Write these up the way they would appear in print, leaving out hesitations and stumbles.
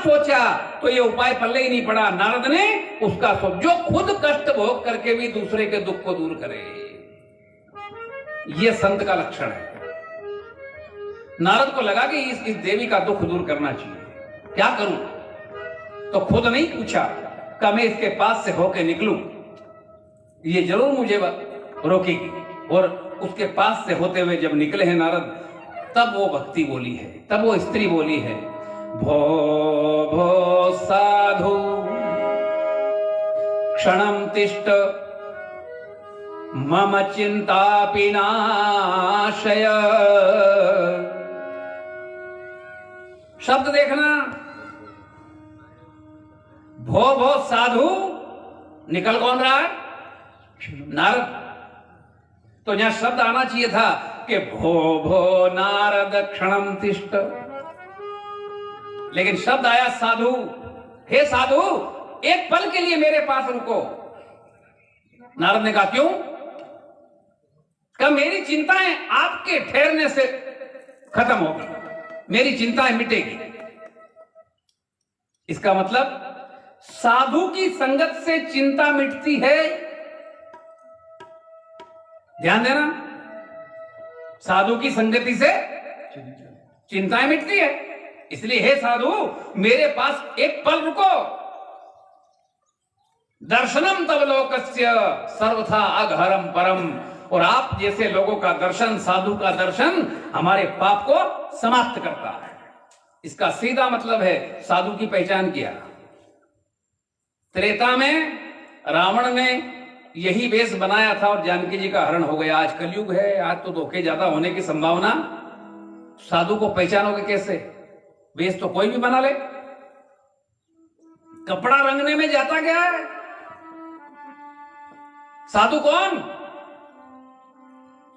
सोचा तो ये उपाय पल्ले ही नहीं पड़ा। नारद ने उसका जो खुद कष्ट भोग करके भी दूसरे के दुख को दूर करे, ये संत का लक्षण है। नारद को लगा कि इस देवी का दुख दूर करना चाहिए, क्या करूं? तो खुद नहीं पूछा कि मैं इसके पास से होके निकलूं, ये जरूर मुझे रोकेगी। और उसके पास से होते हुए जब निकले हैं नारद, तब वो भक्ति बोली है, तब वो स्त्री बोली है, भो भो साधु क्षणम तिष्ठ मम चिंता पिनाशय। शब्द देखना, भो भो साधु, निकल कौन रहा है? नारद। तो यहां शब्द आना चाहिए था कि भो भो नारद क्षणम तिष्ठ, लेकिन शब्द आया साधु। हे साधु, एक पल के लिए मेरे पास रुको। नारद ने कहा क्यों? मेरी चिंताएं आपके ठहरने से खत्म होगी, मेरी चिंताएं मिटेगी। इसका मतलब साधु की संगत से चिंता मिटती है। ध्यान देना, साधु की संगति से चिंताएं मिटती है। इसलिए हे साधु, मेरे पास एक पल रुको। दर्शनम तव लोकस्य सर्वथा अघहरम परम। और आप जैसे लोगों का दर्शन, साधु का दर्शन, हमारे पाप को समाप्त करता है। इसका सीधा मतलब है साधु की पहचान किया। त्रेता में रावण ने यही वेश बनाया था और जानकी जी का हरण हो गया। आज कलयुग है, आज तो धोखे ज्यादा होने की संभावना। साधु को पहचानोगे कैसे? वेश तो कोई भी बना ले, कपड़ा रंगने में जाता क्या है? साधु कौन?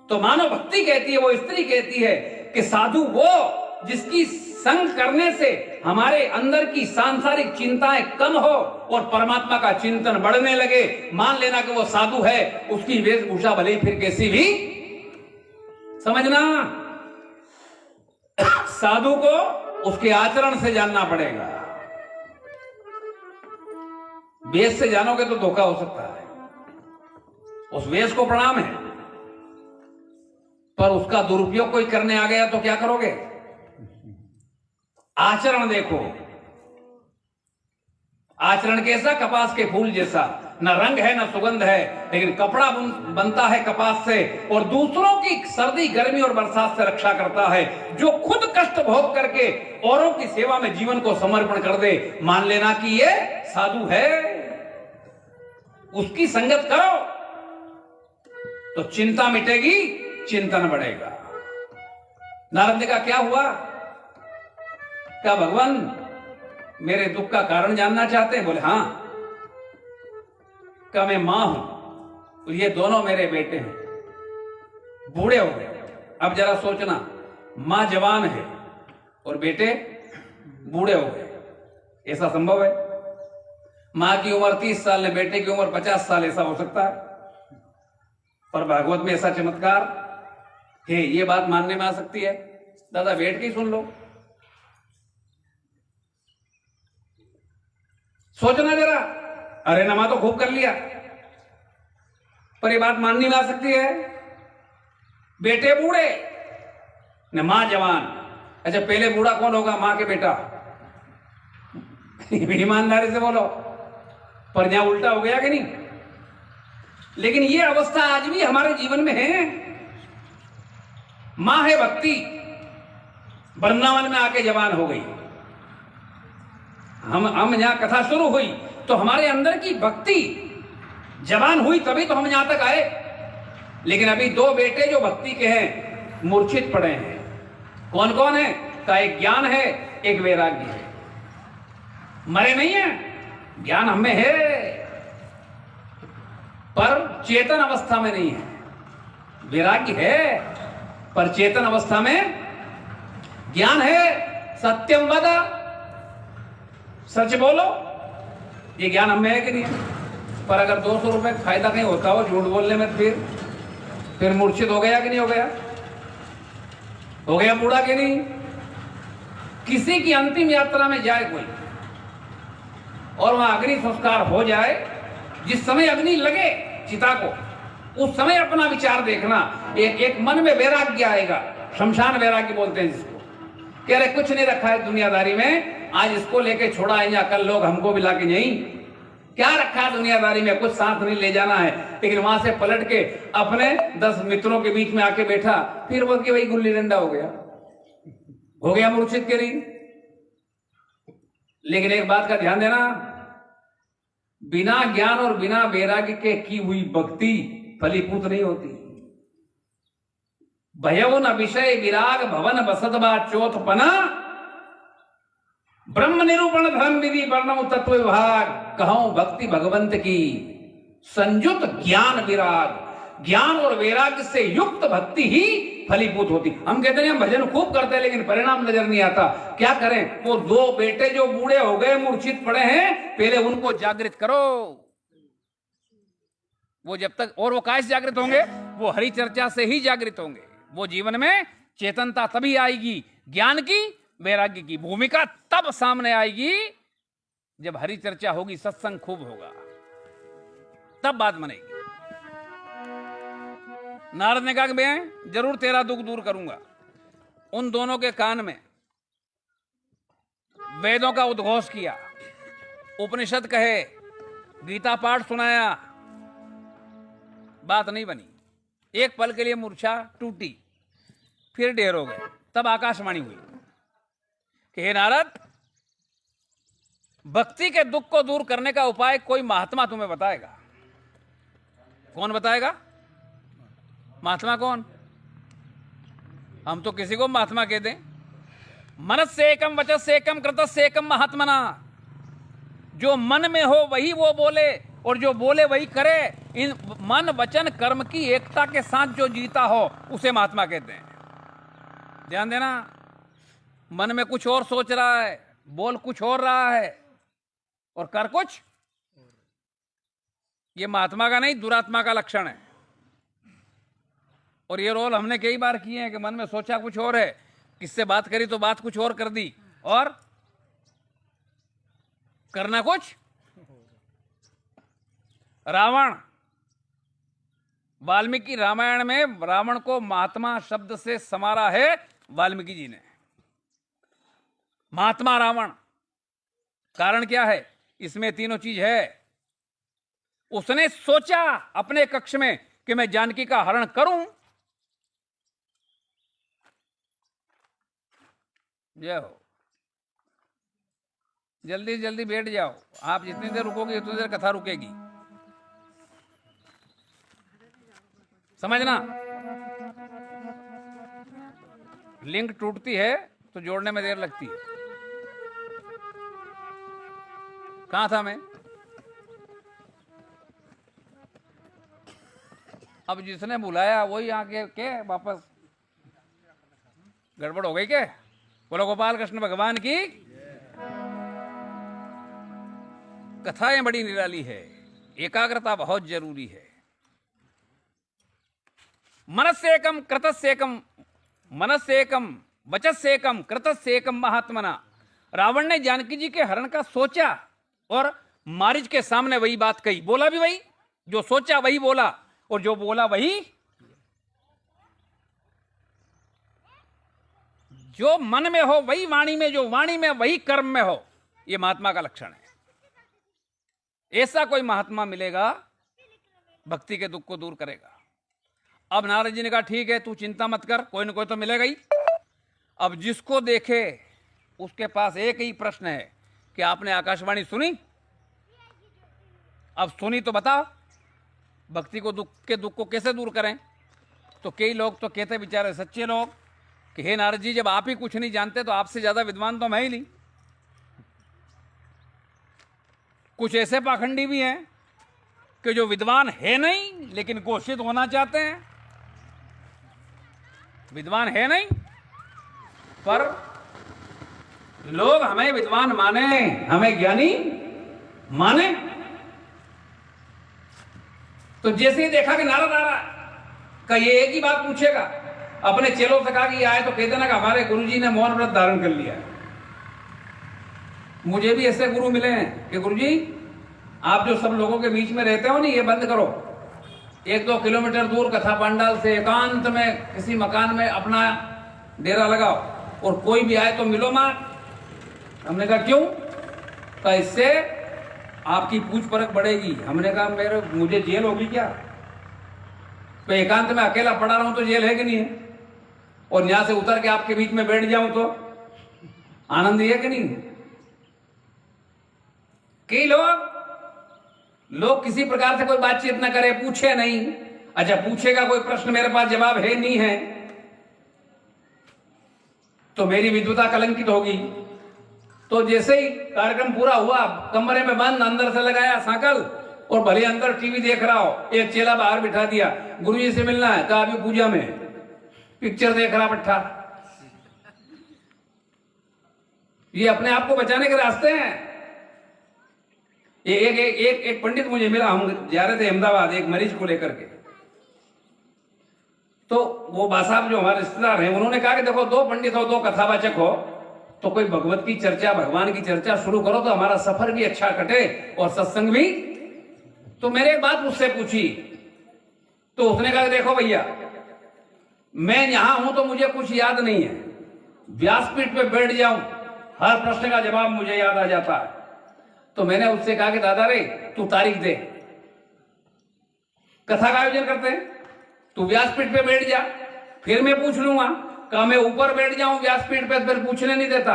तो मानव भक्ति कहती है, वो स्त्री कहती है कि साधु वो जिसकी संग करने से हमारे अंदर की सांसारिक चिंताएं कम हो और परमात्मा का चिंतन बढ़ने लगे। मान लेना कि वो साधु है, उसकी वेशभूषा भले ही फिर कैसी भी समझना। साधु को उसके आचरण से जानना पड़ेगा। वेश से जानोगे तो धोखा हो सकता है। उस वेश को प्रणाम है, पर उसका दुरुपयोग कोई करने आ गया तो क्या करोगे? आचरण देखो, आचरण कैसा? कपास के फूल जैसा, न रंग है न सुगंध है, लेकिन कपड़ा बनता है कपास से और दूसरों की सर्दी, गर्मी और बरसात से रक्षा करता है। जो खुद कष्ट भोग करके औरों की सेवा में जीवन को समर्पण कर दे, मान लेना कि ये साधु है। उसकी संगत करो तो चिंता मिटेगी, चिंतन बढ़ेगा। नारद ने कहा क्या हुआ? क्या भगवान मेरे दुख का कारण जानना चाहते हैं? बोले हाँ। क्या मैं मां हूं, तो ये दोनों मेरे बेटे हैं, बूढ़े हो गए। अब जरा सोचना, मां जवान है और बेटे बूढ़े हो गए, ऐसा संभव है? मां की उम्र 30 साल है, बेटे की उम्र 50 साल, ऐसा हो सकता है? पर भागवत में ऐसा चमत्कार है, ये बात मानने में आ सकती है। दादा बैठ के ही सुन लो, सोचना जरा। अरे नमा तो खूब कर लिया, पर ये बात मानने में आ सकती है। बेटे बूढ़े न मां जवान। अच्छा पहले बूढ़ा कौन होगा? मां के बेटा। ईमानदारी से बोलो, पर यहां उल्टा हो गया कि नहीं? लेकिन ये अवस्था आज भी हमारे जीवन में है। मां है भक्ति, वृंदावन में आके जवान हो गई। हम यहां कथा शुरू हुई तो हमारे अंदर की भक्ति जवान हुई, तभी तो हम यहां तक आए। लेकिन अभी दो बेटे जो भक्ति के हैं मूर्छित पड़े हैं। कौन कौन है? का एक ज्ञान है, एक वैराग्य है। मरे नहीं है, ज्ञान हमें है, पर चेतन अवस्था में नहीं है। वैराग्य है, पर चेतन अवस्था में ज्ञान है। सत्यम वद, सच बोलो, ये ज्ञान हमें है कि नहीं है? पर अगर 200 रुपए फायदा नहीं होता हो झूठ बोलने में, फिर मूर्छित हो गया कि नहीं हो गया? हो गया बूढ़ा कि नहीं? किसी की अंतिम यात्रा में जाए कोई, और वहां अग्नि संस्कार हो जाए, जिस समय अग्नि लगे चिता को, उस समय अपना विचार देखना। एक मन में वैराग्य आएगा, शमशान वैराग्य बोलते हैं जिसको, कि अरे कुछ नहीं रखा है दुनियादारी में, आज इसको लेके छोड़ा है, या कल लोग हमको भी लाके नहीं, क्या रखा है दुनियादारी में, कुछ साथ नहीं ले जाना है। लेकिन वहां से पलट के अपने 10 मित्रों के बीच में आके बैठा, फिर बोल के वही गुल्ली डंडा हो गया मूर्छित के नहीं। लेकिन एक बात का ध्यान देना, बिना ज्ञान और बिना वैराग्य के की हुई भक्ति फलीभूत नहीं होती। भयउ न विषय विराग भवन बसतबा चौथपना, ब्रह्म निरूपण धर्म विधि वर्णम तत्व विभाग, कहूं भक्ति भगवंत की संयुत ज्ञान विराग। ज्ञान और वैराग्य से युक्त भक्ति ही फलीभूत होती। हम कहते हैं हम भजन खूब करते हैं लेकिन परिणाम नजर नहीं आता। क्या करें? वो 2 बेटे जो बूढ़े हो गए, मूर्छित पड़े हैं, पहले उनको जागृत करो। वो जब तक, और वो कैसे जागृत होंगे? वो हरि चर्चा से ही जागृत होंगे। वो जीवन में चेतनता तभी आएगी, ज्ञान की वैराग्य की भूमिका तब सामने आएगी जब हरि चर्चा होगी, सत्संग खूब होगा, तब बात बनेगी। नारद ने कहा कि मैं जरूर तेरा दुख दूर करूंगा। उन दोनों के कान में वेदों का उद्घोष किया, उपनिषद कहे, गीता पाठ सुनाया, बात नहीं बनी। एक पल के लिए मूर्छा टूटी, फिर ढेर हो गए। तब आकाशवाणी हुई कि हे नारद, भक्ति के दुख को दूर करने का उपाय कोई महात्मा तुम्हें बताएगा। कौन बताएगा? महात्मा कौन? हम तो किसी को महात्मा कह दें। मनस से एकम वचस से एकम कृतस से एकम महात्मना। जो मन में हो वही वो बोले, और जो बोले वही करे। इन मन वचन कर्म की एकता के साथ जो जीता हो उसे महात्मा कहते हैं। ध्यान देना, मन में कुछ और सोच रहा है, बोल कुछ और रहा है और कर कुछ, ये महात्मा का नहीं, दुरात्मा का लक्षण है। और ये रोल हमने कई बार किए हैं कि मन में सोचा कुछ और है, किससे बात करी तो बात कुछ और कर दी, और करना कुछ। रावण, वाल्मीकि रामायण में रावण को महात्मा शब्द से समारा है वाल्मीकि जी ने। महात्मा रावण, कारण क्या है? इसमें तीनों चीज है। उसने सोचा अपने कक्ष में कि मैं जानकी का हरण करूं। जय हो। जल्दी जल्दी बैठ जाओ, आप जितनी देर रुकोगे उतनी देर कथा रुकेगी। समझना, लिंक टूटती है तो जोड़ने में देर लगती है। कहां था मैं? अब जिसने बुलाया वही आके के वापस गड़बड़ हो गई क्या? बोलो गोपाल कृष्ण भगवान की। कथाएं बड़ी निराली है, एकाग्रता बहुत जरूरी है। मनस्य एकम कृतस्य एकम, मनस्य एकम वचस्य एकम कृतस्य एकम महात्मना। रावण ने जानकी जी के हरण का सोचा और मारीच के सामने वही बात कही। बोला भी वही, जो सोचा वही बोला, और जो बोला वही। जो मन में हो वही वाणी में, जो वाणी में वही कर्म में हो, यह महात्मा का लक्षण है। ऐसा कोई महात्मा मिलेगा भक्ति के दुख को दूर करेगा। अब नारद जी ने कहा ठीक है, तू चिंता मत कर, कोई ना कोई तो मिलेगा ही। अब जिसको देखे उसके पास एक ही प्रश्न है कि आपने आकाशवाणी सुनी? अब सुनी तो बताओ, भक्ति को दुख को कैसे दूर करें? तो कई लोग तो कहते बेचारे सच्चे लोग कि हे नारद जी, जब आप ही कुछ नहीं जानते तो आपसे ज्यादा विद्वान तो मैं ही नहीं। कुछ ऐसे पाखंडी भी हैं कि जो विद्वान है नहीं लेकिन घोषित होना चाहते हैं। विद्वान है नहीं पर लोग हमें विद्वान माने, हमें ज्ञानी माने। तो जैसे ही देखा कि नारद आ रहा का ये एक ही बात पूछेगा, अपने चेलों से कहा कि आए तो कह देना कि हमारे गुरुजी ने मौन व्रत धारण कर लिया। मुझे भी ऐसे गुरु मिले हैं कि गुरुजी आप जो सब लोगों के बीच में रहते हो नहीं, ये बंद करो। 1-2 किलोमीटर दूर कथा पंडाल से एकांत में किसी मकान में अपना डेरा लगाओ और कोई भी आए तो मिलो मत। हमने कहा क्यों? तो इससे आपकी पूछ परख बढ़ेगी। हमने कहा मुझे जेल होगी क्या? तो एकांत में अकेला पड़ा रहूं तो जेल है कि नहीं है? और यहां से उतर के आपके बीच में बैठ जाऊं तो आनंद है कि नहीं? कई लोग किसी प्रकार से कोई बातचीत ना करे, पूछे नहीं। अच्छा पूछेगा कोई प्रश्न, मेरे पास जवाब है नहीं है, तो मेरी विद्वता कलंकित होगी। तो जैसे ही कार्यक्रम पूरा हुआ, कमरे में बंद, अंदर से लगाया सांकल और भले अंदर टीवी देख रहा हो, एक चेला बाहर बिठा दिया, गुरुजी से मिलना है, कहा अभी पूजा में पिक्चर देख रहा पट्टा। ये अपने आप को बचाने के रास्ते हैं। एक पंडित मुझे मिला, हम जा रहे थे अहमदाबाद एक मरीज को लेकर के। तो वो बासाब जो हमारे रिश्तेदार हैं, उन्होंने कहा कि देखो 2 पंडित हो, 2 कथावाचक हो, तो कोई भगवत की चर्चा, भगवान की चर्चा शुरू करो तो हमारा सफर भी अच्छा कटे और सत्संग भी। तो मैंने एक बात उससे पूछी, तो उसने कहा देखो भैया मैं यहां हूं तो मुझे कुछ याद नहीं है, व्यासपीठ पे बैठ जाऊं हर प्रश्न का जवाब मुझे याद आ जाता है। तो मैंने उससे कहा कि दादा रे तू तारीख दे, कथा का आयोजन करते हैं, तू व्यासपीठ पे बैठ जा, फिर मैं पूछ लूंगा। कहा मैं ऊपर बैठ जाऊं व्यासपीठ पे, फिर पूछने नहीं देता,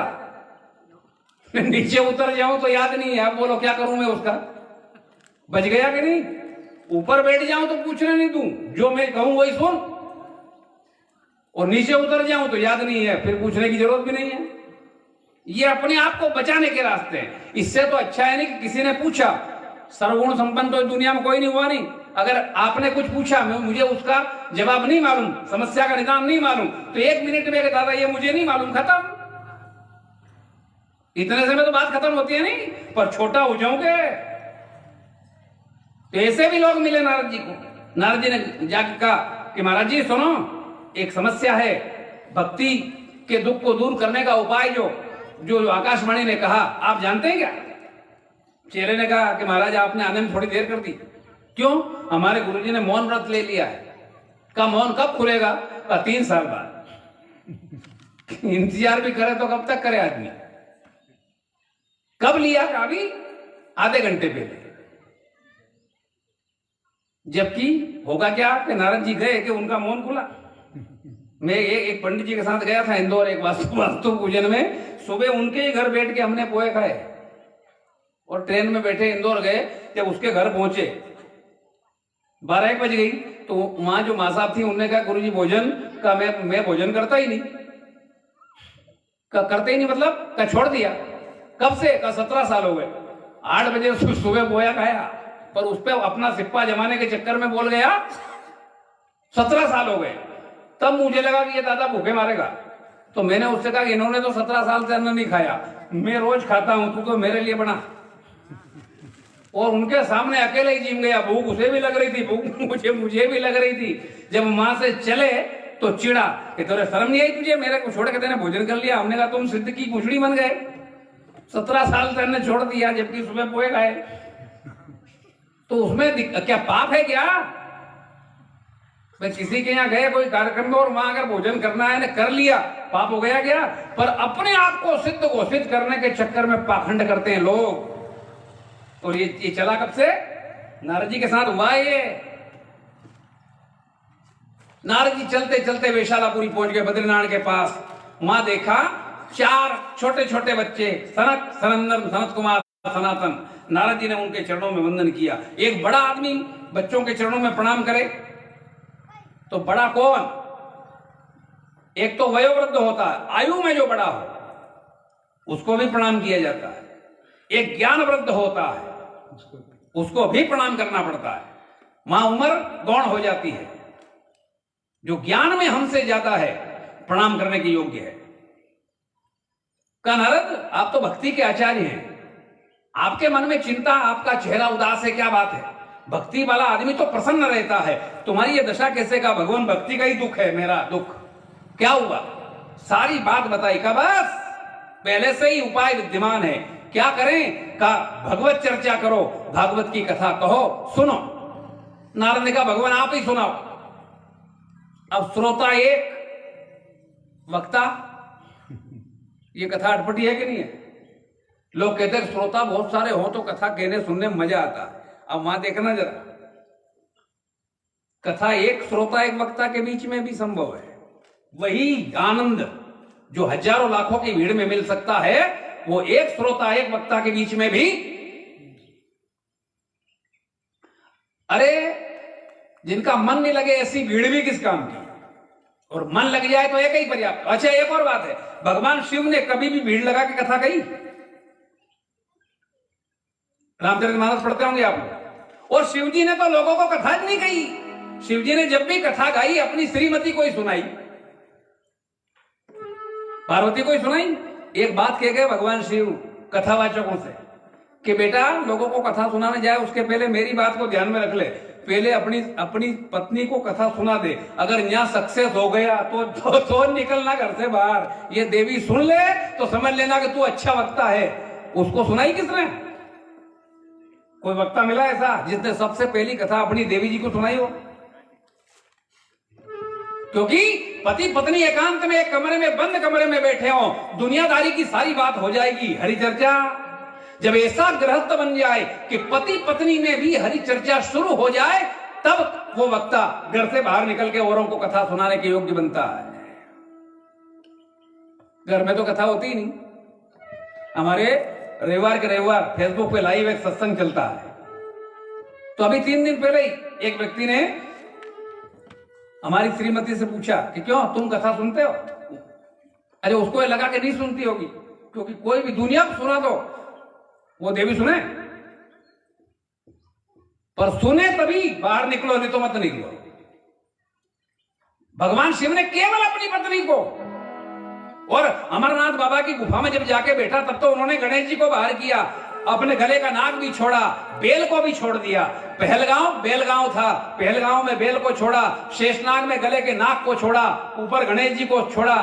नीचे उतर जाऊं तो याद नहीं है। अब बोलो क्या करूं मैं उसका? बच गया कि नहीं? ऊपर बैठ जाऊं तो पूछने नहीं दूं, जो मैं कहूं वही सुन, और नीचे उतर जाऊं तो याद नहीं है, फिर पूछने की जरूरत भी नहीं है। ये अपने आप को बचाने के रास्ते हैं। इससे तो अच्छा है नहीं कि किसी ने पूछा, सर्वगुण संपन्न तो दुनिया में कोई नहीं हुआ नहीं। अगर आपने कुछ पूछा, मुझे उसका जवाब नहीं मालूम, समस्या का निदान नहीं मालूम, तो 1 मिनट में दादा ये मुझे नहीं मालूम, खत्म। इतने से में तो बात खत्म होती है नहीं, पर छोटा हो जाओगे। तो ऐसे भी लोग मिले नारद जी को। नारद जी ने जाकर कहा कि महाराज जी सुनो, एक समस्या है, भक्ति के दुख को दूर करने का उपाय जो आकाशवाणी ने कहा, आप जानते हैं क्या? चेले ने कहा कि महाराज आपने आने में थोड़ी देर कर दी। क्यों? हमारे गुरुजी ने मौन व्रत ले लिया है। का मौन कब खुलेगा? 3 साल बाद। इंतजार भी करे तो कब तक करे आदमी? कब लिया? अभी आधे घंटे पहले। जबकि होगा क्या कि नारद जी गए कि उनका मौन खुला। मैं एक पंडित जी के साथ गया था इंदौर, एक वास्तु पूजन में। सुबह उनके ही घर बैठ के हमने पोहे खाए और ट्रेन में बैठे इंदौर गए। जब उसके घर पहुंचे 12-1 बज गई, तो वहां जो माँ साहब थी उन्होंने कहा गुरुजी भोजन का, मैं भोजन करता ही नहीं। करते ही नहीं मतलब? का छोड़ दिया। कब से? का 17 साल हो गए। 8 बजे सुबह पोया खाया, पर उस पर अपना सिप्पा जमाने के चक्कर में बोल गया 17 साल हो गए। तब मुझे लगा कि ये दादा भूखे मारेगा। तो मैंने उससे कहा कि इन्होंने तो 17 साल से अन्न नहीं खाया, मैं रोज खाता हूं, तू तो मेरे लिए बना। और उनके सामने अकेले ही जिम गया। भूख उसे भी लग रही थी, भूख मुझे भी लग रही थी। जब वहां से चले तो चिड़ा कि तेरे शर्म नहीं आई तुझे, मेरे को छोड़ के तेने भोजन कर लिया। हमने कहा तुम सिद्ध की कुछड़ी बन गए, 17 साल से हमने छोड़ दिया जबकि सुबह पोहे खाए। तो उसमें क्या पाप है क्या? मैं किसी के यहाँ गए कोई कार्यक्रम में और वहां अगर भोजन करना है ना, कर लिया, पाप हो गया क्या? पर अपने आप को सिद्ध घोषित करने के चक्कर में पाखंड करते हैं लोग। और ये चला कब से? नारद जी के साथ हुआ ये। नारद जी चलते चलते वेशालापुरी पहुंच गए, बद्रीनारायण के पास। वहां देखा 4 छोटे छोटे बच्चे, सनक, सनंदन, सनत कुमार, सनातन। नारद जी ने उनके चरणों में वंदन किया। एक बड़ा आदमी बच्चों के चरणों में प्रणाम करे तो बड़ा कौन? एक तो वयोवृद्ध होता है, आयु में जो बड़ा हो उसको भी प्रणाम किया जाता है। एक ज्ञान वृद्ध होता है, उसको भी प्रणाम करना पड़ता है। वहां उम्र गौण हो जाती है। जो ज्ञान में हमसे ज्यादा है प्रणाम करने के योग्य है। का नारद आप तो भक्ति के आचार्य हैं, आपके मन में चिंता, आपका चेहरा उदास है, क्या बात है? भक्ति वाला आदमी तो प्रसन्न रहता है, तुम्हारी ये दशा कैसे? का भगवान भक्ति का ही दुख है मेरा दुख। क्या हुआ? सारी बात बताई। का बस पहले से ही उपाय विद्यमान है, क्या करें? का भगवत चर्चा करो, भागवत की कथा कहो, सुनो। नारद ने कहा भगवान आप ही सुनाओ। अब श्रोता एक, वक्ता, ये कथा अटपटी है कि नहीं है? लोग कहते हैं श्रोता बहुत सारे हो तो कथा कहने सुनने में मजा आता है। अब वहां देखना जरा, कथा एक श्रोता एक वक्ता के बीच में भी संभव है। वही आनंद जो हजारों लाखों की भीड़ में मिल सकता है, वो एक श्रोता एक वक्ता के बीच में भी। अरे जिनका मन नहीं लगे ऐसी भीड़ भी किस काम की, और मन लग जाए तो एक ही पर्याप्त। अच्छा एक और बात है, भगवान शिव ने कभी भी भीड़ लगा के कथा कही? रामचरितमानस पढ़ते होंगे आप, और शिव जी ने तो लोगों को कथा नहीं कही। शिव जी ने जब भी कथा गाई अपनी श्रीमती को ही सुनाई, पार्वती को ही सुनाई। एक बात कह गए भगवान शिव कथावाचकों से कि बेटा लोगों को कथा सुनाने जाए उसके पहले मेरी बात को ध्यान में रख ले, पहले अपनी पत्नी को कथा सुना दे। अगर यहां सक्सेस हो गया तो निकलना घर से बाहर। ये देवी सुन ले तो समझ लेना कि तू अच्छा वक्ता है। उसको सुनाई किसने? कोई वक्ता मिला ऐसा जिसने सबसे पहली कथा अपनी देवी जी को सुनाई हो? क्योंकि पति पत्नी एकांत में एक कमरे में बंद कमरे में बैठे हो, दुनियादारी की सारी बात हो जाएगी। हरि चर्चा जब ऐसा गृहस्थ बन जाए कि पति पत्नी में भी हरि चर्चा शुरू हो जाए, तब वो वक्ता घर से बाहर निकल के औरों को कथा सुनाने के योग्य बनता है। घर में तो कथा होती ही नहीं। हमारे रविवार के रविवार फेसबुक पे लाइव एक सत्संग चलता है। तो अभी 3 दिन पहले ही एक व्यक्ति ने हमारी श्रीमती से पूछा कि क्यों तुम कथा सुनते हो? अरे उसको लगा कि नहीं सुनती होगी, क्योंकि कोई भी दुनिया को सुना दो वो देवी सुने, पर सुने तभी बाहर निकलो, नहीं तो मत निकलो। भगवान शिव ने केवल अपनी पत्नी को, और अमरनाथ बाबा की गुफा में जब जाके बैठा तब तो उन्होंने गणेश जी को बाहर किया, अपने गले का नाग भी छोड़ा, बेल को भी छोड़ दिया। पहलगांव बेलगांव था, पहलगांव में बेल को छोड़ा, शेषनाग में गले के नाग को छोड़ा, ऊपर गणेश जी को छोड़ा,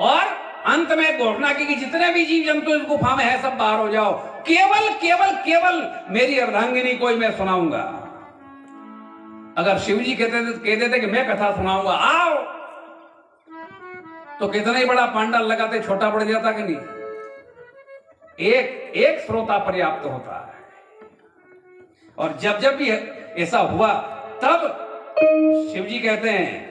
और अंत में घोषणा की कि जितने भी जीव जंतु इस गुफा में है सब बाहर हो जाओ, केवल केवल केवल मेरी अर्धांगिनी को ही मैं सुनाऊंगा। अगर शिव जी कह देते कि मैं कथा सुनाऊंगा आओ, तो कितना ही बड़ा पांडाल लगाते छोटा पड़ जाता कि नहीं? एक श्रोता पर्याप्त होता है। और जब जब भी ऐसा हुआ तब शिव जी कहते हैं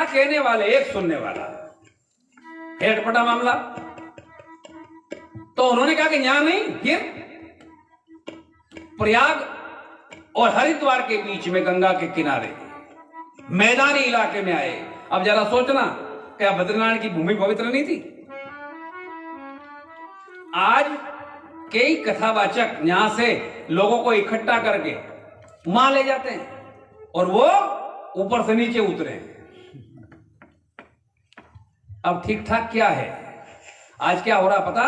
कहने वाले एक सुनने वाला, हेटपटा मामला। तो उन्होंने कहा कि यहां नहीं, फिर प्रयाग और हरिद्वार के बीच में गंगा के किनारे मैदानी इलाके में आए। अब जरा सोचना, क्या बद्रीनारायण की भूमि पवित्र नहीं थी? आज कई कथावाचक यहां से लोगों को इकट्ठा करके मां ले जाते हैं और वो ऊपर से नीचे उतरे। अब ठीक ठाक क्या है? आज क्या हो रहा पता?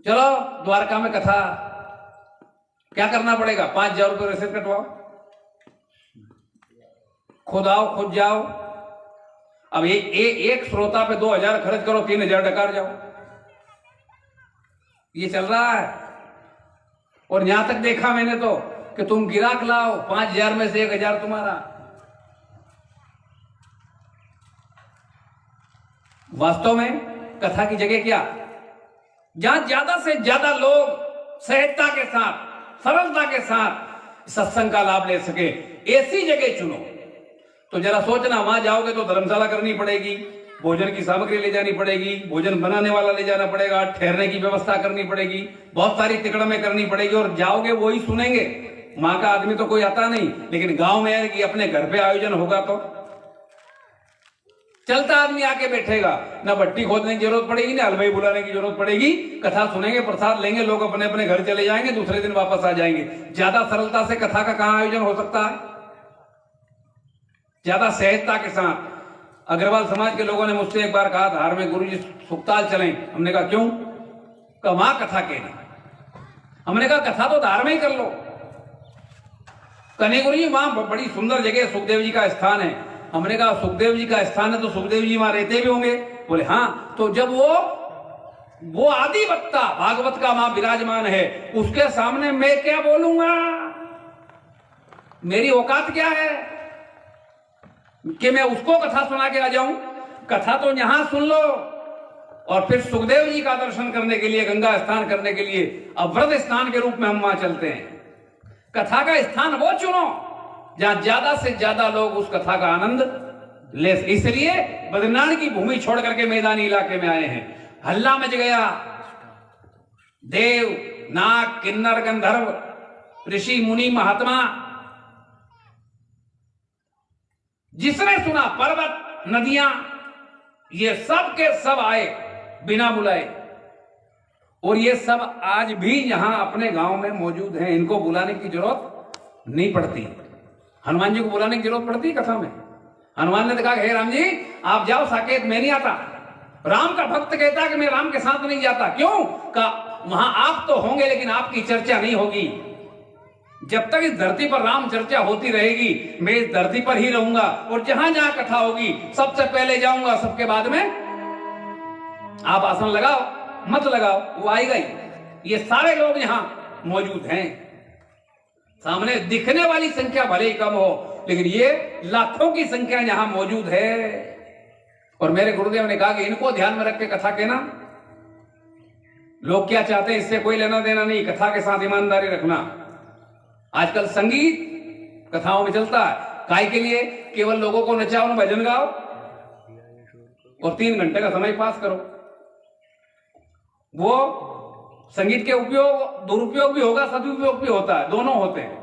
चलो द्वारका में कथा, क्या करना पड़ेगा? 5,000 रुपये रसीद कटवाओ, खुद आओ खुद जाओ। अब एक श्रोता पे 2,000 खर्च करो, 3,000 डकार जाओ। ये चल रहा है। और यहां तक देखा मैंने तो कि तुम गिराक लाओ, 5,000 में से 1,000 तुम्हारा। वास्तव में कथा की जगह क्या? जहां ज्यादा से ज्यादा लोग सहजता के साथ, सरलता के साथ सत्संग का लाभ ले सके, ऐसी जगह चुनो। तो जरा सोचना, वहां जाओगे तो धर्मशाला करनी पड़ेगी, भोजन की सामग्री ले जानी पड़ेगी, भोजन बनाने वाला ले जाना पड़ेगा, ठहरने की व्यवस्था करनी पड़ेगी, बहुत सारी तिकड़में करनी पड़ेगी। और जाओगे वही सुनेंगे। मां का आदमी तो कोई आता नहीं, लेकिन गांव में है कि अपने घर पे आयोजन होगा तो चलता आदमी आके बैठेगा, ना भट्टी खोदने की जरूरत पड़ेगी, ना हलवाई बुलाने की जरूरत पड़ेगी। कथा सुनेंगे, प्रसाद लेंगे, लोग अपने अपने घर चले जाएंगे, दूसरे दिन वापस आ जाएंगे। ज्यादा सरलता से कथा का कहां आयोजन हो सकता है? ज्यादा सहजता के साथ। अग्रवाल समाज के लोगों ने मुझसे एक बार कहा, धार में गुरुजी सुखताल चलें। हमने कहा क्यों? कहा वहां कथा कहना। हमने कहा कथा तो धार में ही कर लो। कन्हे गुरुजी वहां बड़ी सुंदर जगह सुखदेव जी का स्थान है। हमने कहा सुखदेव जी का स्थान है तो सुखदेव जी वहां रहते भी होंगे। बोले हाँ। तो जब वो आदि वक्ता भागवत का वहां विराजमान है, उसके सामने मैं क्या बोलूंगा? मेरी औकात क्या है कि मैं उसको कथा सुना के आ जाऊं? कथा तो यहां सुन लो और फिर सुखदेव जी का दर्शन करने के लिए, गंगा स्नान करने के लिए अवृत स्नान के रूप में हम वहां चलते हैं। कथा का स्थान वो चुनो जहां ज्यादा से ज्यादा लोग उस कथा का आनंद ले। इसलिए बद्रीनाथ की भूमि छोड़ करके मैदानी इलाके में आए हैं। हल्ला मच गया। देव, नाग, किन्नर, गंधर्व, ऋषि, मुनि, महात्मा, जिसने सुना, पर्वत, नदियां, ये सब के सब आए बिना बुलाए। और ये सब आज भी यहां अपने गांव में मौजूद हैं। इनको बुलाने की जरूरत नहीं पड़ती। हनुमान जी को बुलाने की जरूरत पड़ती है कथा में? हनुमान ने कहा, हे राम जी आप जाओ साकेत, मैं नहीं आता। राम का भक्त कहता कि मैं राम के साथ नहीं जाता। क्यों? कहा वहां आप तो होंगे लेकिन आपकी चर्चा नहीं होगी। जब तक इस धरती पर राम चर्चा होती रहेगी, मैं इस धरती पर ही रहूंगा और जहां जहां कथा होगी सबसे पहले जाऊंगा, सबके बाद में आप आसन लगाओ मत लगाओ, वो आएगा ही। ये सारे लोग यहां मौजूद हैं। सामने दिखने वाली संख्या भले ही कम हो, लेकिन ये लाखों की संख्या यहां मौजूद है। और मेरे गुरुदेव ने कहा कि इनको ध्यान में रख के कथा कहना। लोग क्या चाहते हैं इससे कोई लेना देना नहीं, कथा के साथ ईमानदारी रखना। आजकल संगीत कथाओं में चलता है, काय के लिए? केवल लोगों को नचाओ, न भजन गाओ और 3 घंटे का समय पास करो। वो संगीत के उपयोग, दुरुपयोग भी होगा, सदुपयोग भी होता है, दोनों होते हैं।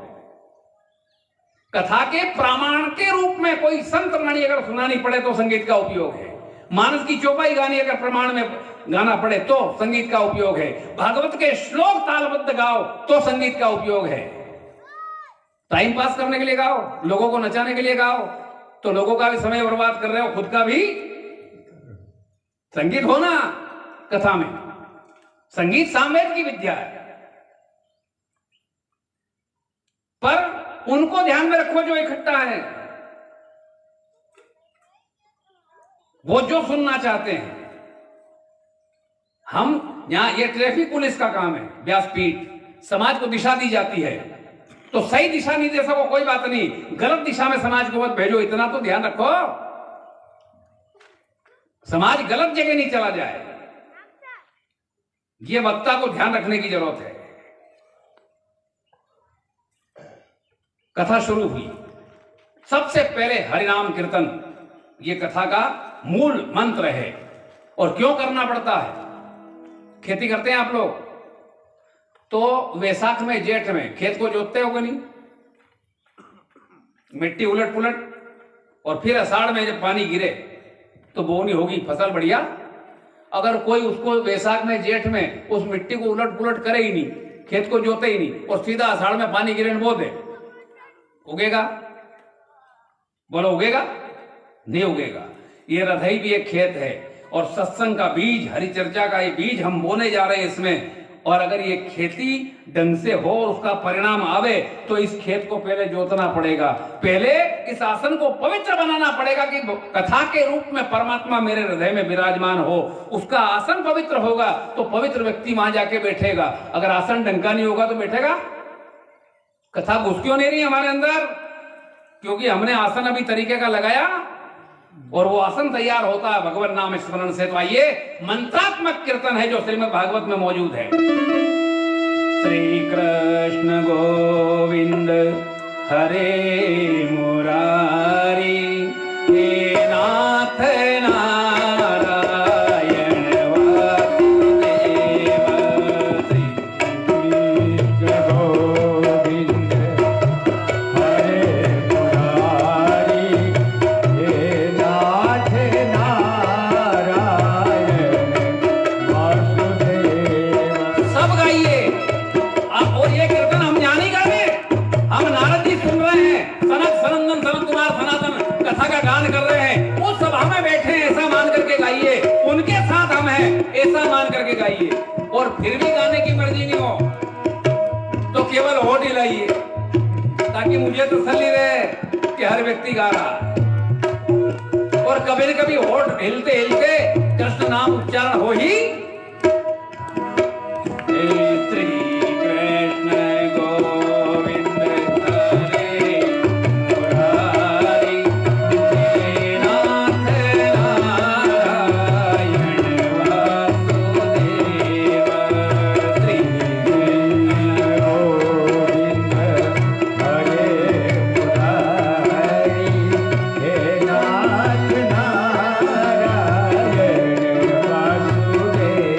कथा के प्रमाण के रूप में कोई संत वाणी अगर सुनानी पड़े तो संगीत का उपयोग है। मानस की चौपाई गानी अगर प्रमाण में गाना पड़े तो संगीत का उपयोग है। भागवत के श्लोक तालबद्ध गाओ तो संगीत का उपयोग है। टाइम पास करने के लिए गाओ, लोगों को नचाने के लिए गाओ तो लोगों का भी समय बर्बाद कर रहे हो, खुद का भी। संगीत हो ना कथा में, संगीत सामवेद की विद्या है। पर उनको ध्यान में रखो जो इकट्ठा है, वो जो सुनना चाहते हैं। हम यहां, ये ट्रैफिक पुलिस का काम है, व्यासपीठ। समाज को दिशा दी जाती है तो सही दिशा नहीं दे सको कोई बात नहीं, गलत दिशा में समाज को मत भेजो, इतना तो ध्यान रखो समाज गलत जगह नहीं चला जाए। ये वक्ता को ध्यान रखने की जरूरत है। कथा शुरू हुई, सबसे पहले हरिनाम कीर्तन ये कथा का मूल मंत्र है। और क्यों करना पड़ता है? खेती करते हैं आप लोग तो वैसाख में, जेठ में खेत को जोतते होगे नहीं, मिट्टी उलट पुलट, और फिर आषाढ़ में जब पानी गिरे तो बोनी होगी, फसल बढ़िया अगर कोई उसको वैशाख में जेठ में उस मिट्टी को उलट पुलट करे ही नहीं, खेत को जोते ही नहीं और सीधा आषाढ़ में पानी गिरे बो दे, उगेगा? बोलो उगेगा? नहीं उगेगा। ये हृदय भी एक खेत है और सत्संग का बीज, हरिचर्चा का ये बीज हम बोने जा रहे हैं इसमें। और अगर ये खेती ढंग से हो और उसका परिणाम आवे तो इस खेत को पहले जोतना पड़ेगा, पहले इस आसन को पवित्र बनाना पड़ेगा कि कथा के रूप में परमात्मा मेरे हृदय में विराजमान हो। उसका आसन पवित्र होगा तो पवित्र व्यक्ति वहां जाके बैठेगा। अगर आसन ढंग का नहीं होगा तो बैठेगा? कथा घुस क्यों नहीं रही हमारे अंदर? क्योंकि हमने आसन अभी तरीके का लगाया और वो आसन तैयार होता है भगवान नाम स्मरण से। तो आइए, मंत्रात्मक कीर्तन है जो श्रीमद् भागवत में मौजूद है। श्री कृष्ण गोविंद हरे मुरारी, हे नाथ नारायण वासुदेव। श्री कृष्ण गोविंद हरे मुरारी, हे नाथ नारायण वासुदेव। सब गाइए आप। और ये कीर्तन हम यहाँ नहीं गा रहे, हम नारद जी सुन रहे हैं, सनक सनंदन सनत कुमार सनातन कथा का गान कर रहे हैं। वो सभा में बैठे हैं, ऐसा मान करके गाइए। उनके साथ हम हैं, ऐसा मान करके गाइए। और फिर भी गाने की मर्जी नहीं हो तो केवल होठ हिलाइए ताकि मुझे तसल्ली रहे कि हर व्यक्ति गा रहा है। और कभी न कभी होठ हिलते हिलते कृष्ण नाम उच्चारण हो ही। श्री कृष्ण गोविंद हरे मुरारी, हे नाथ नारायण वासुदेव। श्री गोविंद हरे मुरारी, हे नाथ नारायण वासुदेव।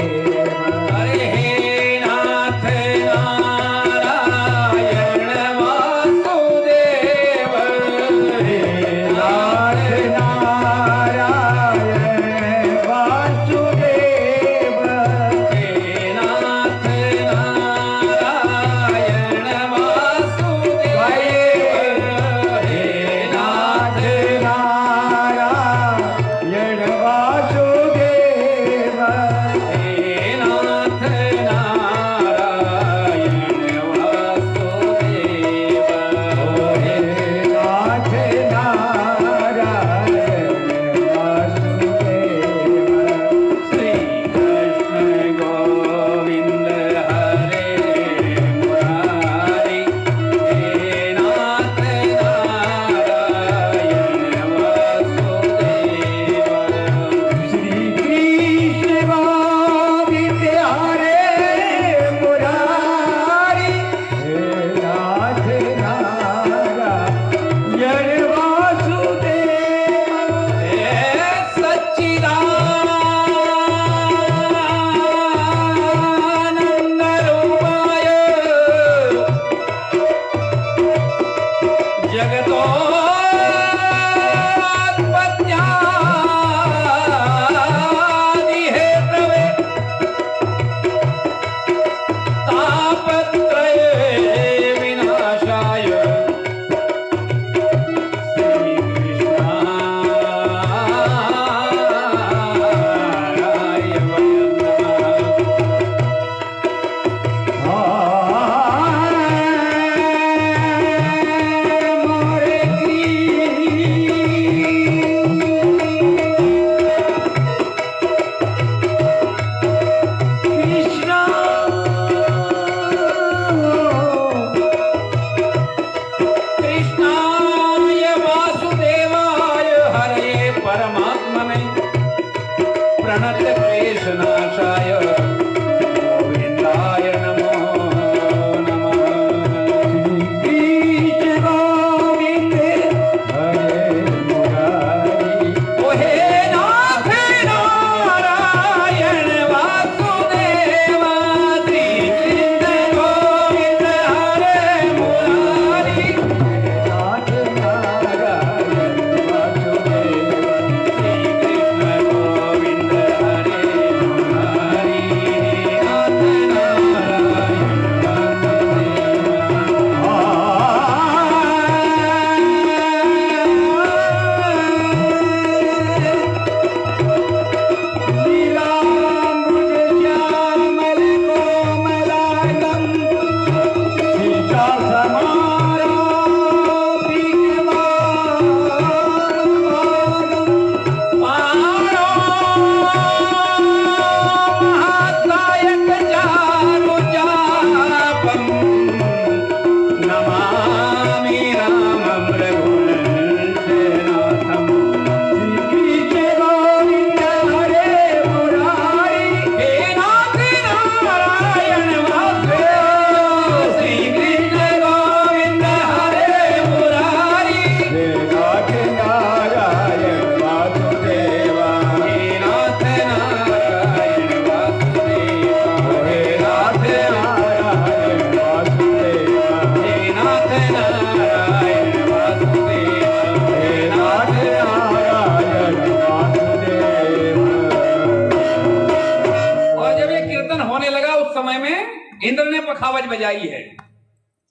कीर्तन होने लगा उस समय में इंद्र ने पखावज बजाई है।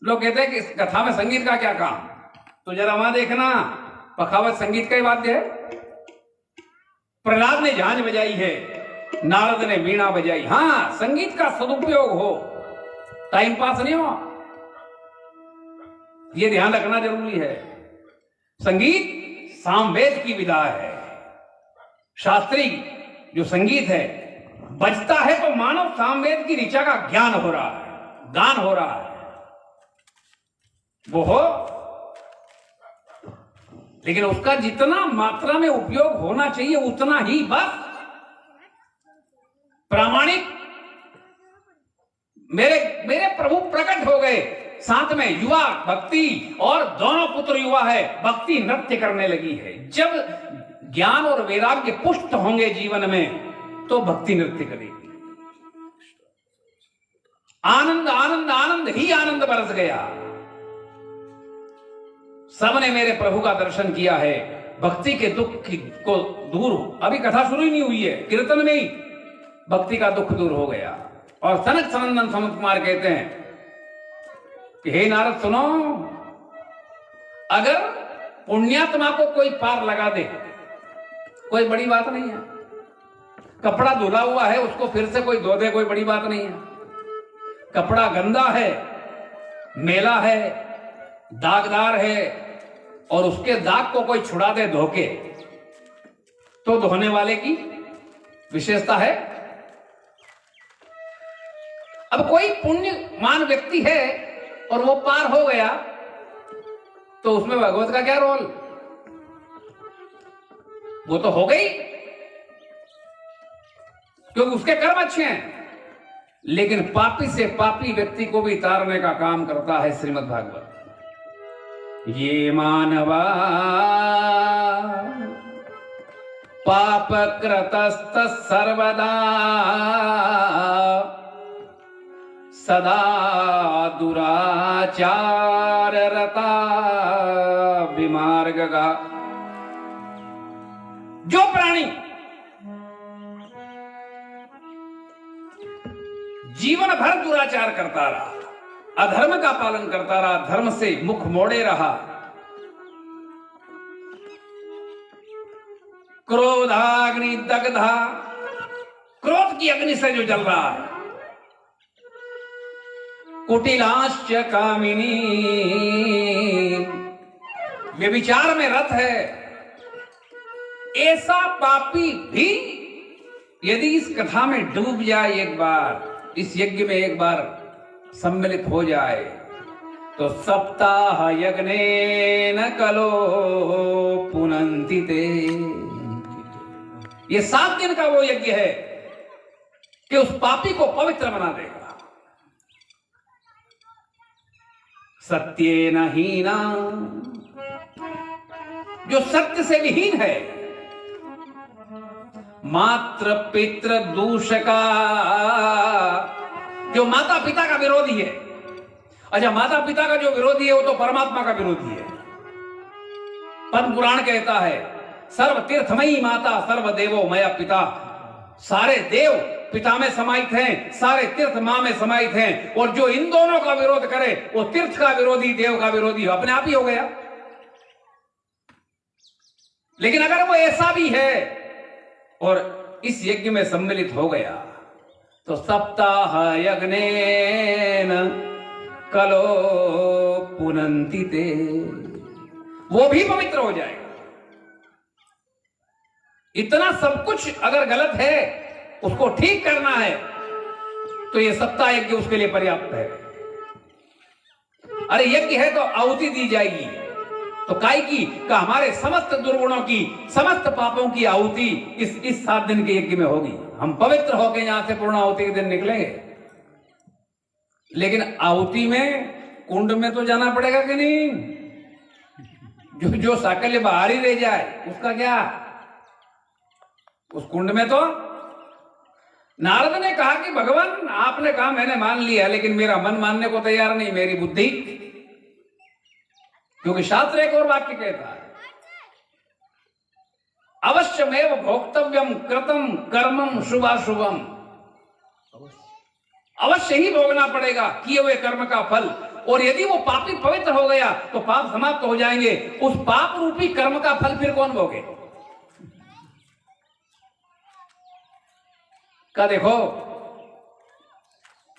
लोग कहते हैं कि इस कथा में संगीत का क्या काम, तो जरा वहां देखना, पखावज संगीत का ही वाद्य है। प्रहलाद ने झांझ बजाई है, नारद ने वीणा बजाई। हां, संगीत का सदुपयोग हो, टाइम पास नहीं हो, यह ध्यान रखना जरूरी है। संगीत सामवेद की विधा है। शास्त्रीय जो संगीत है बजता है तो मानव सामवेद की ऋचा का ज्ञान हो रहा है, गान हो रहा है, वो हो, लेकिन उसका जितना मात्रा में उपयोग होना चाहिए उतना ही बस प्रामाणिक। मेरे प्रभु प्रकट हो गए, साथ में युवा भक्ति, और दोनों पुत्र युवा है, भक्ति नृत्य करने लगी है। जब ज्ञान और वैराग्य पुष्ट होंगे जीवन में तो भक्ति नृत्य करेगी। आनंद आनंद आनंद ही आनंद बरस गया। सबने मेरे प्रभु का दर्शन किया है, भक्ति के दुख को दूर हो। अभी कथा शुरू ही नहीं हुई है, कीर्तन में ही भक्ति का दुख दूर हो गया। और सनक सनंदन सनत कुमार कहते हैं कि हे नारद सुनो, अगर पुण्यात्मा को कोई पार लगा दे कोई बड़ी बात नहीं है। कपड़ा धुला हुआ है उसको फिर से कोई धो दे कोई बड़ी बात नहीं है। कपड़ा गंदा है, मेला है, दागदार है, और उसके दाग को कोई छुड़ा दे धोके तो धोने वाले की विशेषता है। अब कोई पुण्यमान व्यक्ति है और वो पार हो गया तो उसमें भगवत का क्या रोल, वो तो हो गई क्योंकि उसके कर्म अच्छे हैं। लेकिन पापी से पापी व्यक्ति को भी तारने का काम करता है श्रीमद् भागवत। ये मानवा पाप कृतस्त सर्वदा सदा दुराचार रता विमार्गगा। जो प्राणी जीवन भर दुराचार करता रहा, अधर्म का पालन करता रहा, धर्म से मुख मोड़े रहा, क्रोधाग्नि दग्धा, क्रोध की अग्नि से जो जल रहा है, कुटिलाश्च कामिनी, व्यभिचार में रत है, ऐसा पापी भी यदि इस कथा में डूब जाए एक बार, इस यज्ञ में एक बार सम्मिलित हो जाए तो सप्ताह यज्ञेन कलो पुनन्ति ते। ये 7 दिन का वो यज्ञ है कि उस पापी को पवित्र बना देगा। सत्येन हीना, जो सत्य से विहीन है, मात्र पितृ दूषका, जो माता पिता का विरोधी है। अच्छा, माता पिता का जो विरोधी है वो तो परमात्मा का विरोधी है। पद्म पुराण कहता है सर्व तीर्थमयी माता सर्व देवो मया पिता। सारे देव पिता में समाहित हैं, सारे तीर्थ मां में समाहित हैं, और जो इन दोनों का विरोध करे वो तीर्थ का विरोधी, देव का विरोधी अपने आप ही हो गया। लेकिन अगर वो ऐसा भी है और इस यज्ञ में सम्मिलित हो गया तो सप्ताह यज्ञेन कलो पुनन्ति ते, वो भी पवित्र हो जाएगा। इतना सब कुछ अगर गलत है उसको ठीक करना है तो ये सप्ताह यज्ञ उसके लिए पर्याप्त है। अरे यज्ञ है तो आहुति दी जाएगी, तो काय की का हमारे समस्त दुर्गुणों की, समस्त पापों की आहुति इस 7 दिन के यज्ञ में होगी। हम पवित्र होकर यहां से पूर्ण आहुति के दिन निकलेंगे। लेकिन आहुति में कुंड में तो जाना पड़ेगा कि नहीं? जो साकल्य बाहर ही रह जाए उसका क्या? उस कुंड में तो नारद ने कहा कि भगवान आपने कहा मैंने मान लिया, लेकिन मेरा मन मानने को तैयार नहीं, मेरी बुद्धि, क्योंकि शास्त्र एक और वाक्य कहता है अवश्यमेव भोक्तव्यम कृतम कर्मम शुभाशुभम। अवश्य ही भोगना पड़ेगा किए हुए कर्म का फल। और यदि वो पापी पवित्र हो गया तो पाप समाप्त हो जाएंगे। उस पाप रूपी कर्म का फल फिर कौन भोगे? का देखो,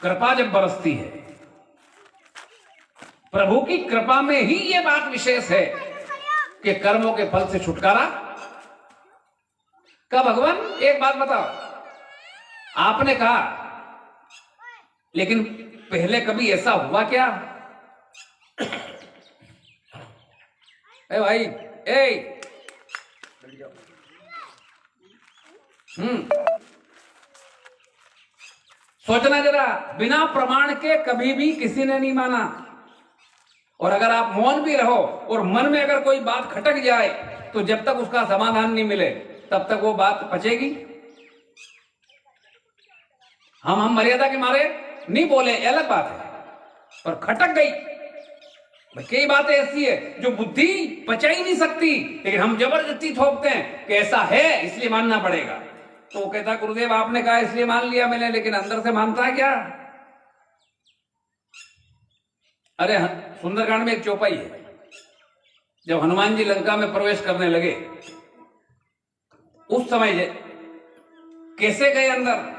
कृपा जब बरसती है, प्रभु की कृपा में ही ये बात विशेष है कि कर्मों के फल से छुटकारा। का भगवान एक बात बताओ, आपने कहा, लेकिन पहले कभी ऐसा हुआ क्या? ए भाई, ए, सोचना जरा, बिना प्रमाण के कभी भी किसी ने नहीं माना। और अगर आप मौन भी रहो और मन में अगर कोई बात खटक जाए तो जब तक उसका समाधान नहीं मिले तब तक वो बात पचेगी। हम मर्यादा के मारे नहीं बोले, अलग बात है, पर खटक गई। कई बातें ऐसी है जो बुद्धि पचा ही नहीं सकती, लेकिन हम जबरदस्ती थोपते हैं कि ऐसा है इसलिए मानना पड़ेगा। तो वो कहता, गुरुदेव आपने कहा इसलिए मान लिया मैंने, लेकिन अंदर से मानता है क्या? अरे सुंदरकांड में एक चौपाई है, जब हनुमान जी लंका में प्रवेश करने लगे उस समय कैसे गए अंदर?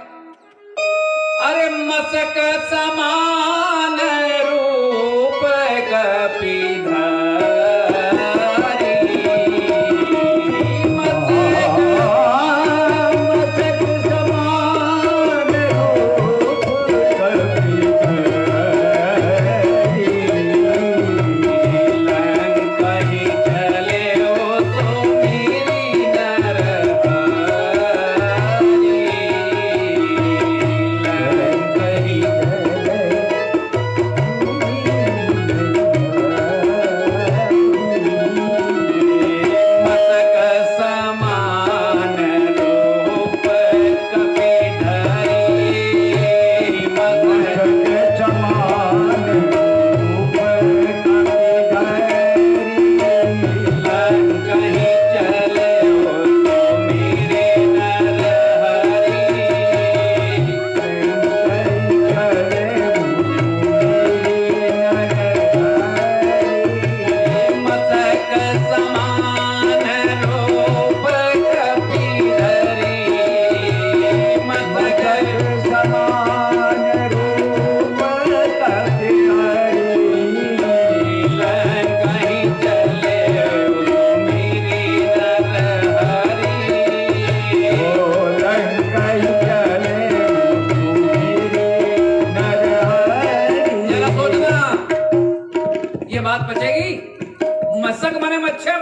अरे मसक समान रूप कपिधारी, मशक माने मच्छर,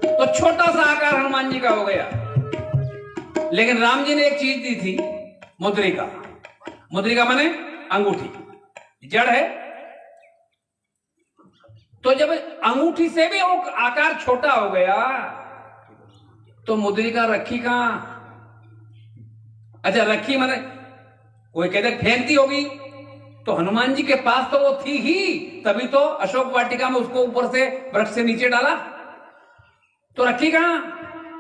तो छोटा सा आकार हनुमान जी का हो गया। लेकिन राम जी ने एक चीज दी थी, मुद्रिका। मुद्रिका माने अंगूठी, जड़ है। तो जब अंगूठी से भी वो आकार छोटा हो गया तो मुद्रिका रखी कहां? अच्छा, रखी माने कोई कहते फेंकती होगी, तो हनुमान जी के पास तो वो थी ही, तभी तो अशोक वाटिका में उसको ऊपर से वृक्ष से नीचे डाला। तो रखी कहां?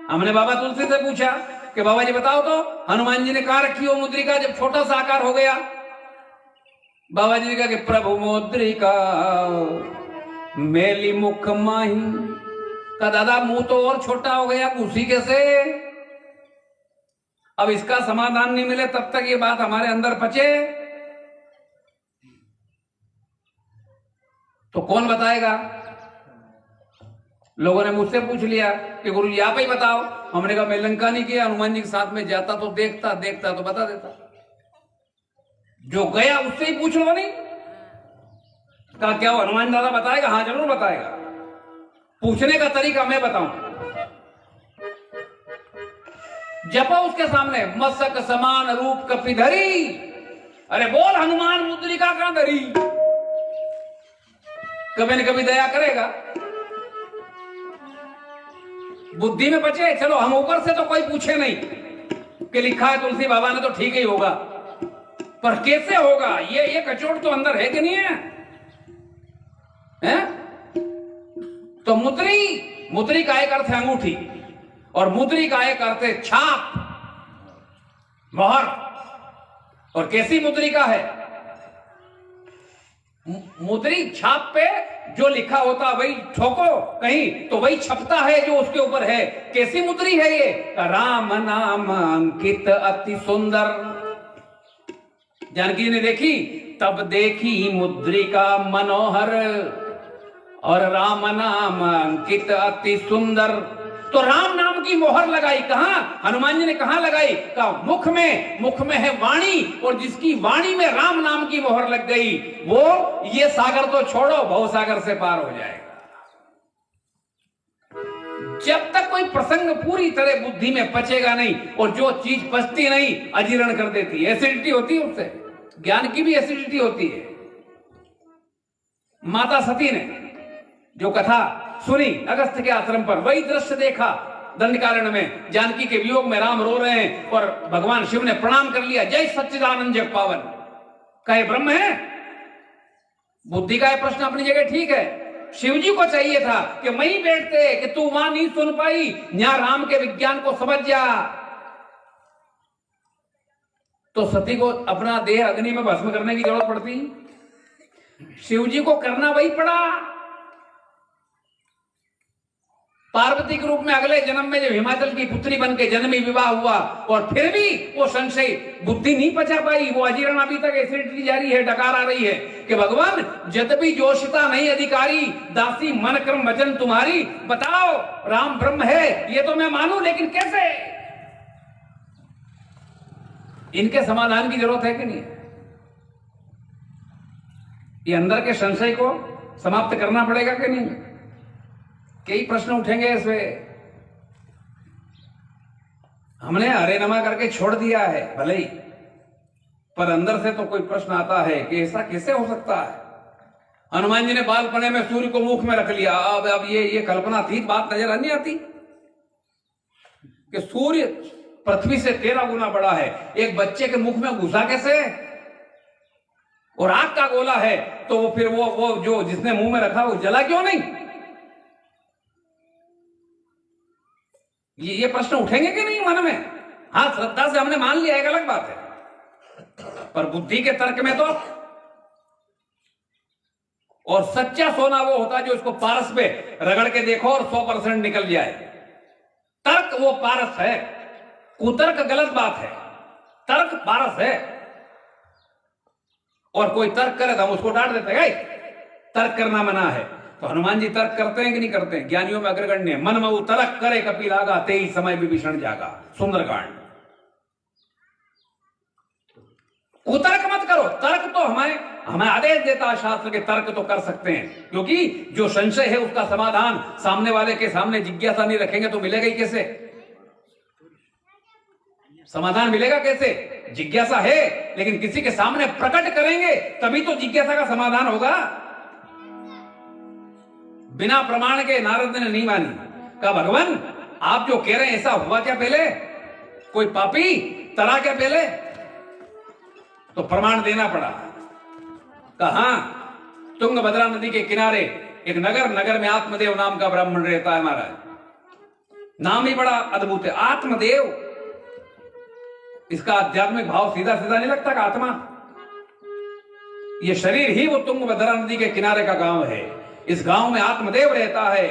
हमने बाबा तुलसी से पूछा कि बाबा जी बताओ तो हनुमान जी ने कहां रखी हो मुद्रिका जब छोटा सा आकार हो गया? बाबा जी ने कहा कि प्रभु मुद्रिका मेली मुख माही। का दादा मुंह तो और छोटा हो गया, घुसी कैसे? अब इसका समाधान नहीं मिले तब तक ये बात हमारे अंदर पचे तो कौन बताएगा? लोगों ने मुझसे पूछ लिया कि गुरु जी आप ही बताओ। हमने कहा मैं लंका नहीं किया, हनुमान जी के साथ में जाता तो देखता तो बता देता। जो गया उससे ही पूछ लो। नहीं कहा क्या वो हनुमान दादा बताएगा? हाँ जरूर बताएगा। पूछने का तरीका मैं बताऊं। जपा उसके सामने, मस्तक समान रूप कपिधरी। अरे बोल हनुमान मुद्रिका कहां धरी? कभी न कभी दया करेगा, बुद्धि में बचे। चलो हम ऊपर से तो कोई पूछे नहीं कि लिखा है तुलसी बाबा ने तो ठीक ही होगा, पर कैसे होगा? ये कचोट तो अंदर है कि नहीं है? तो मुद्री का एक अर्थ है अंगूठी, और मुद्री का एक अर्थ है छाप, मोहर। और कैसी मुद्रिका है? मुद्री छाप पे जो लिखा होता वही ठोको कहीं तो वही छपता है जो उसके ऊपर है। कैसी मुद्री है ये? राम नाम अंकित अति सुंदर। जानकी जी ने देखी, तब देखी मुद्रिका मनोहर और राम नाम अंकित अति सुंदर। तो राम नाम की मोहर लगाई कहां? हनुमान जी ने कहां लगाई? कहा मुख में। मुख में है वाणी, और जिसकी वाणी में राम नाम की मोहर लग गई वो ये सागर तो छोड़ो, भव सागर से पार हो जाएगा। जब तक कोई प्रसंग पूरी तरह बुद्धि में पचेगा नहीं, और जो चीज पचती नहीं अजीर्ण कर देती है, एसिडिटी होती है उससे। ज्ञान की भी एसिडिटी होती है। माता सती ने जो कथा सुनी अगस्त्य के आश्रम पर, वही दृश्य देखा दंडकारण्य में। जानकी के वियोग में राम रो रहे हैं और भगवान शिव ने प्रणाम कर लिया, जय सच्चिदानंद जग पावन। कहे ब्रह्म है? बुद्धि का है प्रश्न अपनी जगह ठीक है। शिव जी को चाहिए था कि वहीं बैठते कि तू वहां नहीं सुन पाई, यहां राम के विज्ञान को समझ जा। तो सती को अपना देह अग्नि में भस्म करने की जरूरत पड़ती, शिव जी को करना वही पड़ा। पार्वती के रूप में अगले जन्म में जब हिमाचल की पुत्री बन के जन्मी, विवाह हुआ, और फिर भी वो संशय बुद्धि नहीं पचा पाई। वो अजीर्ण अभी तक एसिडिटी जारी है, डकार आ रही है कि भगवान जदपि जोशिता नहीं अधिकारी, दासी मन कर्म वचन तुम्हारी। बताओ राम ब्रह्म है ये तो मैं मानूं, लेकिन कैसे? इनके समाधान की जरूरत है कि नहीं? ये अंदर के संशय को समाप्त करना पड़ेगा कि नहीं? कई प्रश्न उठेंगे इसमें। हमने हरे नमा करके छोड़ दिया है भले ही, पर अंदर से तो कोई प्रश्न आता है कि ऐसा कैसे हो सकता है? हनुमान जी ने बालपने में सूर्य को मुख में रख लिया। अब ये कल्पना थी, बात नजर नहीं आती कि सूर्य पृथ्वी से 13 गुना बड़ा है, एक बच्चे के मुख में घुसा कैसे? और आग का गोला है तो वो फिर वो जो जिसने मुंह में रखा वो जला क्यों नहीं? ये प्रश्न उठेंगे कि नहीं मन में? हाँ, श्रद्धा से हमने मान लिया, एक अलग बात है, पर बुद्धि के तर्क में तो। और सच्चा सोना वो होता है जो इसको पारस पे रगड़ के देखो और 100% निकल जाए। तर्क वो पारस है, कुतर्क गलत बात है, तर्क पारस है। और कोई तर्क करे तो हम उसको डांट देते हैं, तर्क करना मना है। तो हनुमान जी तर्क करते हैं कि नहीं करते हैं? ज्ञानियों में अग्रगण्य, मन मऊ तर्क करे कपिल आगा, तेई समय विभीषण जागा। सुंदरकांड। कुतर्क मत करो। तर्क तो हमें आदेश देता है शास्त्र के, तर्क तो कर सकते हैं, क्योंकि जो संशय है उसका समाधान सामने वाले के सामने जिज्ञासा नहीं रखेंगे तो मिलेगा ही कैसे? समाधान मिलेगा कैसे? जिज्ञासा है, लेकिन किसी के सामने प्रकट करेंगे तभी तो जिज्ञासा का समाधान होगा। बिना प्रमाण के नारद ने नहीं मानी। कहा भगवान आप जो कह रहे हैं ऐसा हुआ क्या पहले? कोई पापी तरा क्या पहले? तो प्रमाण देना पड़ा। कहा तुंगभद्रा नदी के किनारे एक नगर में आत्मदेव नाम का ब्राह्मण रहता है महाराज। नाम ही बड़ा अद्भुत है, आत्मदेव। इसका आध्यात्मिक भाव सीधा सीधा नहीं लगता का आत्मा। ये शरीर ही वो तुंगभद्रा नदी के किनारे का गांव है। इस गांव में आत्मदेव रहता है।